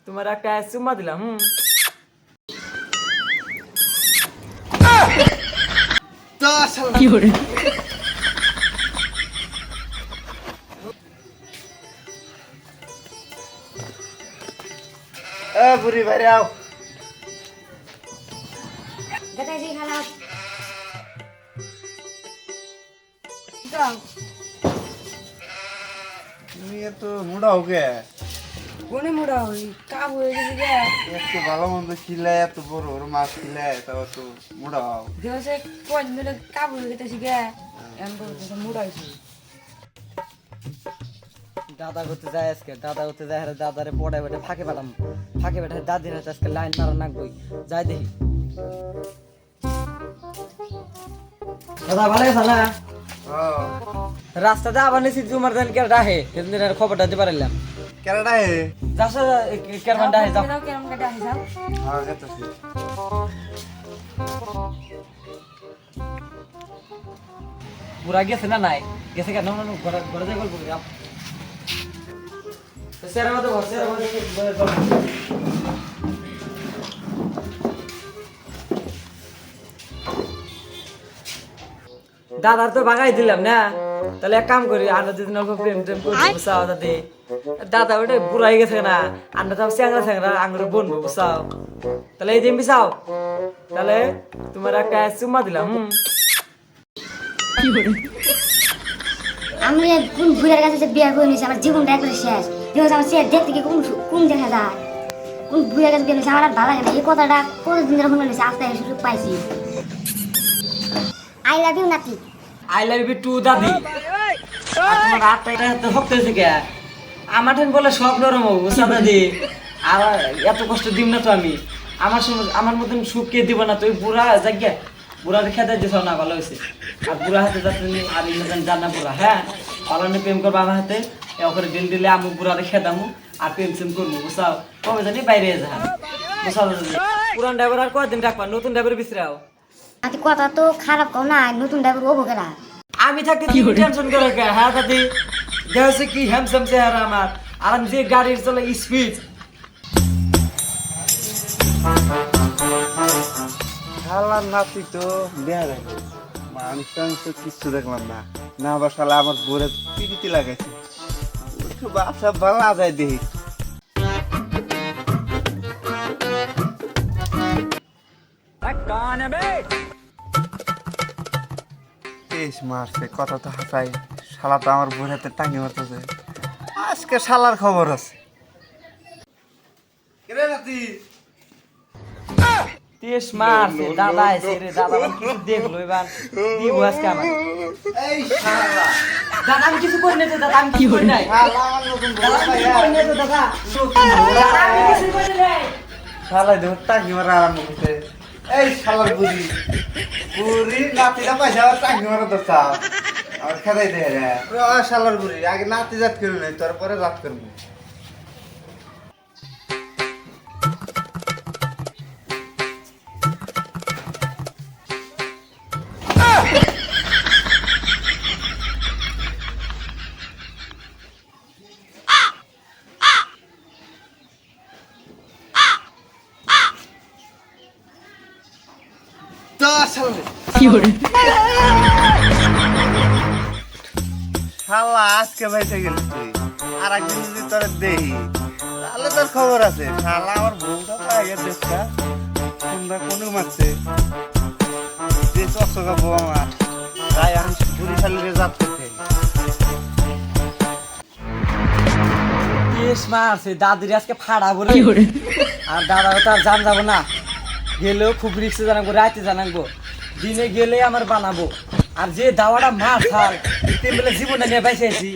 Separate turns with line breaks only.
তোমার একটা চুম্মা দিলাম।
কি করে
বুড়ি বাইরে আও।
Gata sih halap.
তুমি এত মোটা হোকে
কোনে মোড়া হই কাব হয়ে গেছে গে
একটু ভালো মন্দ খিলায় এত বড় বড় মাছ খিলায় তাও তো মোটা হও।
দেশে কোন দিলে কাব হয়ে গেছে গে এমন তো মোড়া হইছে
দাদা করতে যায় আজকে, দাদা করতে যায়, দাদারে পড়ায় বেটে ফাঁকে পেলাম, ফাঁকে বেটে দাদির হাতে আজকে লাইন মারা নাকবই। যাই দেখি। দাদা ভালো আছে না? রাস্তাতে আবার নিছি জুমার দিন কে রাহে সেদিন খবরটা দিতে পারলাম।
কেরাটা হে
যাস কেমন ডাহে যাও।
কেমন কাটা হিসাব
হ্যাঁ গেতেছি।
পুরা গেছে না নাই গেছে কেন না ঘরে ঘরে যাই গল্প যাও। সেরা মতো ঘর সেরা মতো দাদার তো ভাগাই দিলাম না, তাহলে এক কাম করি আমরা যদি অল্প প্রেম টেম করি বুঝাও দাদি। দাদা ওটা বুড়াই গেছে না, আমরা তো স্যাংরা স্যাংরা আঙুরে বনবো বুঝাও। তাহলে এই দিন বিছাও, তাহলে তোমার একটা চুম্মা দিলাম।
কি করে
আমি কোন বুড়ার কাছে যে বিয়ে করে নিয়েছি আমার জীবনটা একবারে শেষ। দেখো আমার সে দেখতে কি কোন দেখা যায়, কোন বুড়ার কাছে বিয়ে নিয়েছি আমার আর ভালো লাগে না। এই কথাটা কতদিন ধরে শুনে নিয়েছি, আস্তে সুযোগ পাইছি। আই লাভ ইউ নাতি।
আই লাভ ইউ টু দাদি। আর তোমার আটটা তো হকতেছে কে আমার ঠেন বলে সব নরম হবো বুঝছা দাদি। আর এত কষ্ট দিব না তো আমি, আমার মতন সুখ কে দিব না। তুই বুড়া জায়গা বুড়ার খেতে দিছ না, ভালো হয়েছে। আর বুড়া হাতে যাতে আর ইলেভেন জানা বুড়া, হ্যাঁ পালনে প্রেম করবো আমার হাতে ওখানে দিন দিলে আমি বুড়ারে খেদামু আর প্রেম সেম করবো বুঝাও। কবে জানি বাইরে যা বুঝাও দাদি। পুরান ড্রাইভার আর কয়দিন রাখবা, নতুন ড্রাইভার বিচরাও।
নাতি কথা তো খারাপ কও না, নতুন ড্রাইভার ও বকেরা।
আমি থাকতে কি টেনশন করে কে? হ্যাঁ দাদি দেখছে কি হ্যামসাম চেহারা আমার, আর আমি যে গাড়ির চলে স্পিড।
শালার নাতি তো দেয়া যায় না, মানুষ টানুষ তো কিচ্ছু দেখলাম না। না আবার শালা আমার বোরে পিড়িতে লাগাইছে, একটু বাসা ভালো যায় দেখি। বেশ মারছে, কথা তো হাসাই। শালা তো আমার বোর হাতে টাঙ্গি মারতেছে। আজকে শালার খবর আছে। কেরে নাতি
তেজ মারছে, দাদা এসে রে, দাদা আমার কিছু দেখলো এবার দিব আজকে আমার।
এই শালা
দাদা আমি কিছু করি নাই তো, দাদা আমি কিছু করি নাই।
শালা আমার নতুন
দাদা আমি কিছু করি নাই তো দাদা। দাদা আমি কিছু করি নাই।
শালা দেখো টাঙ্গি মারা আরম্ভ করছে। এই শালার বুড়ি বুড়ি নাতিটা পয়সা আবার টাঙ্গি মারা তো চাও আমার খেদাই দেয় রে। শালার বুড়ি আগে নাতি জাত করবি নাই, তোর পরে জাত করবো।
কি করে
শালা আজকে বেঁচে গেলি তুই, আর একদিন যদি তোর দেই তাহলে তোর খবর আছে। শালা আমার বউটা পাই গেছে, তোমরা কোনো মারছে যে চকচকা বউ আমার, তাই আমি বুড়ি শালিরে জাত করতে।
তেজ মারছে, দাদির আজকে ফাড়া বলে।
কি করে
আর দাদা তো আর জান যাবো না, গেলেও খুব রিক্সে জানাবো, রাতে জানাবো, দিনে গেলে আমার বানাবো। আর যে দাওয়াটা মাছ খাল তেমনি জীবনটা নিয়ে বাইসে আছি,